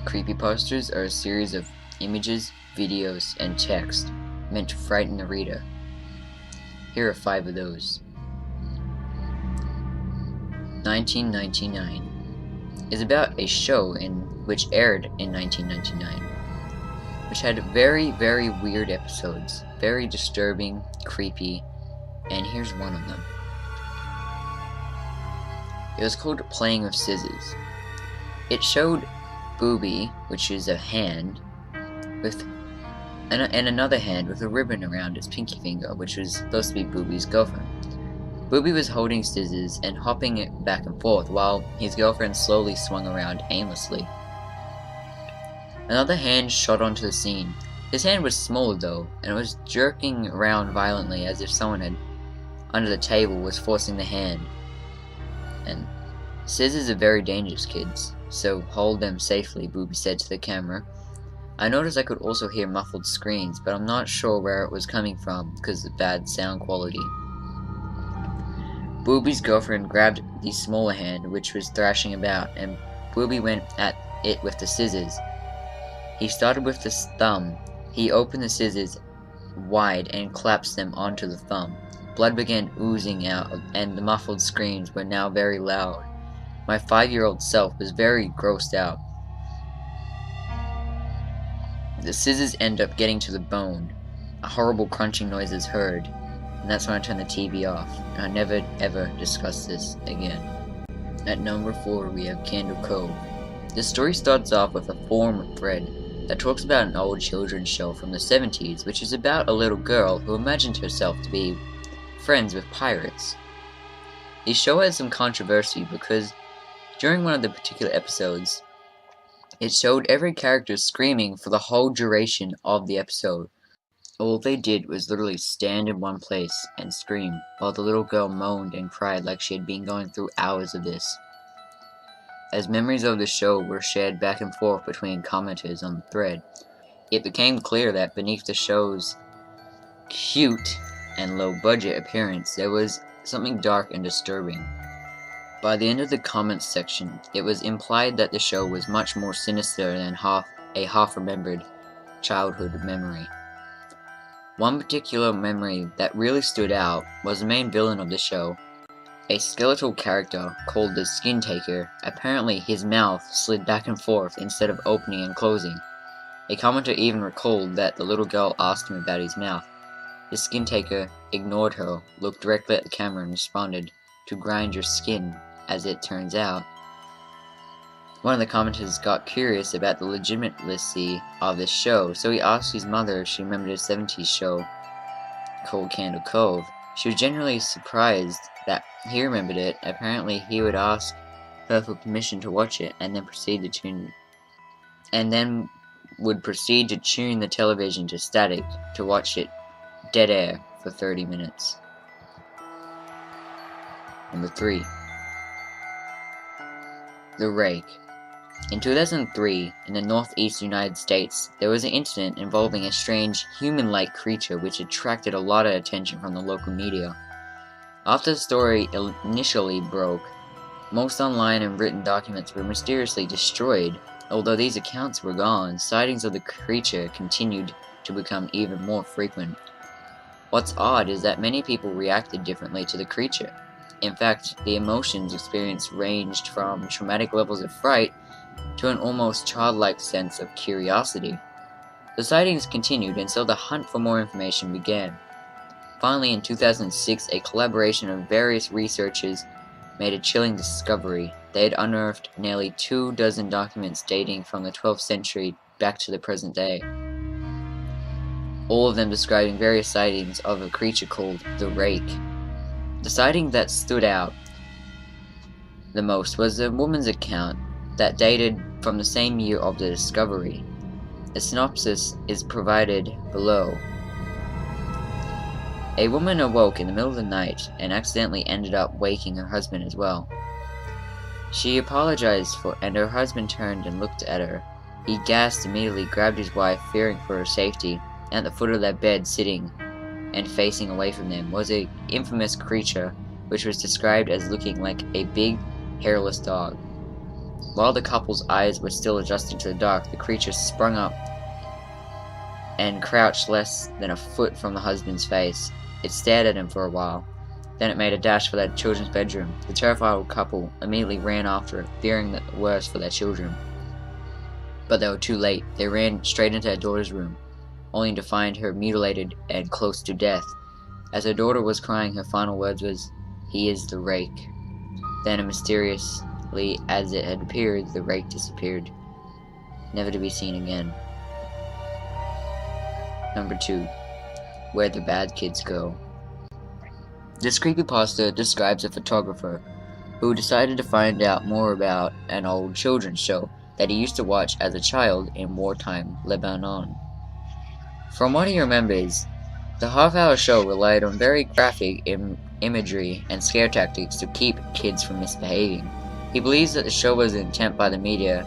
Creepypastas are a series of images, videos, and text meant to frighten the reader. Here are 5 of those. 1999 is about a show which aired in 1999, which had very, very weird episodes, very disturbing, creepy, and here's one of them. It was called Playing with Scissors. It showed Booby, which is a hand, and another hand with a ribbon around its pinky finger, which was supposed to be Booby's girlfriend. Booby was holding scissors and hopping it back and forth while his girlfriend slowly swung around aimlessly. Another hand shot onto the scene. His hand was smaller though, and it was jerking around violently as if someone had under the table was forcing the hand. And scissors are very dangerous, kids, so hold them safely, Booby said to the camera. I noticed I could also hear muffled screams, but I'm not sure where it was coming from because of bad sound quality. Booby's girlfriend grabbed the smaller hand, which was thrashing about, and Booby went at it with the scissors. He started with the thumb. He opened the scissors wide and collapsed them onto the thumb. Blood began oozing out, and the muffled screams were now very loud. My 5-year-old self was very grossed out. The scissors end up getting to the bone. A horrible crunching noise is heard, and that's when I turned the TV off. I never ever discussed this again. At number 4 we have Candle Cove. The story starts off with a forum thread that talks about an old children's show from the 70s, which is about a little girl who imagined herself to be friends with pirates. The show had some controversy because during one of the particular episodes, it showed every character screaming for the whole duration of the episode. All they did was literally stand in one place and scream, while the little girl moaned and cried like she had been going through hours of this. As memories of the show were shared back and forth between commenters on the thread, it became clear that beneath the show's cute and low-budget appearance, there was something dark and disturbing. By the end of the comments section, it was implied that the show was much more sinister than a half-remembered childhood memory. One particular memory that really stood out was the main villain of the show, a skeletal character called the Skin Taker. Apparently his mouth slid back and forth instead of opening and closing. A commenter even recalled that the little girl asked him about his mouth. The Skin Taker ignored her, looked directly at the camera and responded, "To grind your skin, as it turns out." One of the commenters got curious about the legitimacy of this show, so he asked his mother if she remembered a 70s show called Candle Cove. She was genuinely surprised that he remembered it. Apparently he would ask her for permission to watch it and then would proceed to tune the television to static to watch it dead air for 30 minutes. Number 3. The Rake. In 2003, in the northeast United States, there was an incident involving a strange, human-like creature which attracted a lot of attention from the local media. After the story initially broke, most online and written documents were mysteriously destroyed. Although these accounts were gone, sightings of the creature continued to become even more frequent. What's odd is that many people reacted differently to the creature. In fact, the emotions experienced ranged from traumatic levels of fright to an almost childlike sense of curiosity. The sightings continued, and so the hunt for more information began. Finally, in 2006, a collaboration of various researchers made a chilling discovery. They had unearthed nearly 24 documents dating from the 12th century back to the present day, all of them describing various sightings of a creature called the Rake. The sighting that stood out the most was a woman's account that dated from the same year of the discovery. A synopsis is provided below. A woman awoke in the middle of the night and accidentally ended up waking her husband as well. She apologized and her husband turned and looked at her. He gasped immediately, grabbed his wife, fearing for her safety. At the foot of their bed, sitting and facing away from them, was an infamous creature which was described as looking like a big, hairless dog. While the couple's eyes were still adjusting to the dark, the creature sprung up and crouched less than a foot from the husband's face. It stared at him for a while. Then it made a dash for their children's bedroom. The terrified couple immediately ran after it, fearing the worst for their children. But they were too late. They ran straight into their daughter's room, only to find her mutilated and close to death. As her daughter was crying, her final words was, "He is the rake." Then, mysteriously as it had appeared, the rake disappeared, never to be seen again. Number 2. Where the Bad Kids Go. This creepypasta describes a photographer who decided to find out more about an old children's show that he used to watch as a child in wartime Lebanon. From what he remembers, the half-hour show relied on very graphic imagery and scare tactics to keep kids from misbehaving. He believes that the show was an attempt by the media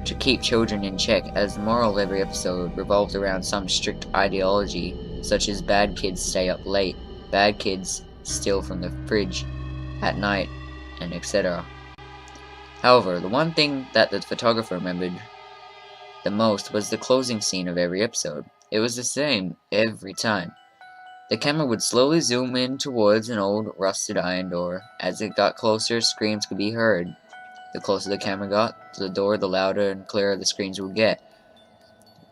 to keep children in check, as the moral of every episode revolved around some strict ideology, such as bad kids stay up late, bad kids steal from the fridge at night, and etc. However, the one thing that the photographer remembered the most was the closing scene of every episode. It was the same every time. The camera would slowly zoom in towards an old rusted iron door. As it got closer, screams could be heard. The closer the camera got to the door, the louder and clearer the screams would get.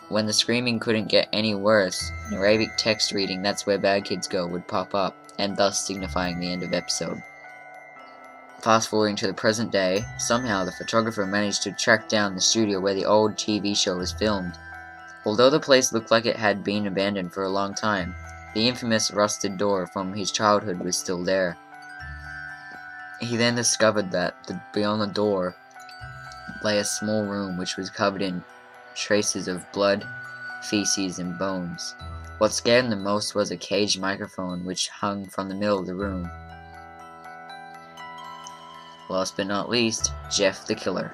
When the screaming couldn't get any worse, an Arabic text reading "That's where bad kids go" would pop up, and thus signifying the end of episode. Fast forwarding to the present day, somehow the photographer managed to track down the studio where the old TV show was filmed. Although the place looked like it had been abandoned for a long time, the infamous rusted door from his childhood was still there. He then discovered that beyond the door lay a small room which was covered in traces of blood, feces, and bones. What scared him the most was a caged microphone which hung from the middle of the room. Last but not least, Jeff the Killer.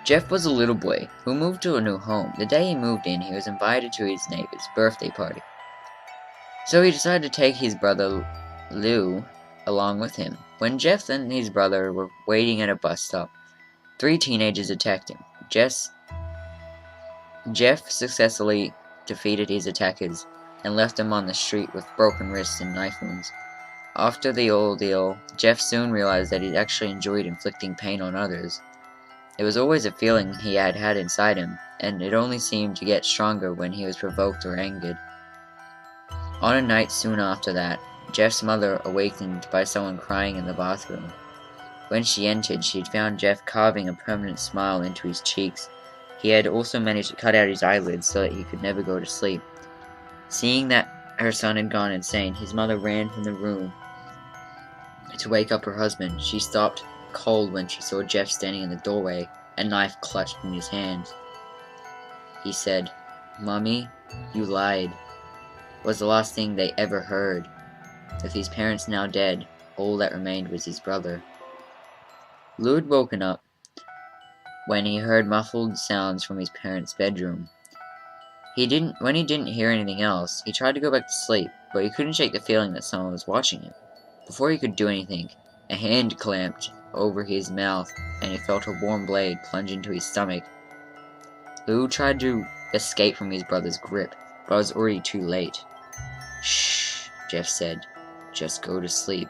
Jeff was a little boy who moved to a new home. The day he moved in, he was invited to his neighbor's birthday party. So he decided to take his brother Lou along with him. When Jeff and his brother were waiting at a bus stop, 3 teenagers attacked him. Jeff successfully defeated his attackers and left them on the street with broken wrists and knife wounds. After the ordeal, Jeff soon realized that he actually enjoyed inflicting pain on others. It was always a feeling he had had inside him, and it only seemed to get stronger when he was provoked or angered. On a night soon after that, Jeff's mother awakened by someone crying in the bathroom. When she entered, she had found Jeff carving a permanent smile into his cheeks. He had also managed to cut out his eyelids so that he could never go to sleep. Seeing that her son had gone insane, his mother ran from the room to wake up her husband. She stopped cold when she saw Jeff standing in the doorway, a knife clutched in his hand. He said, "Mommy, you lied," was the last thing they ever heard. With his parents now dead, all that remained was his brother. Lou had woken up when he heard muffled sounds from his parents' bedroom. When he didn't hear anything else, he tried to go back to sleep, but he couldn't shake the feeling that someone was watching him. Before he could do anything, a hand clamped over his mouth, and he felt a warm blade plunge into his stomach. Lou tried to escape from his brother's grip, but it was already too late. "Shh," Jeff said. "Just go to sleep."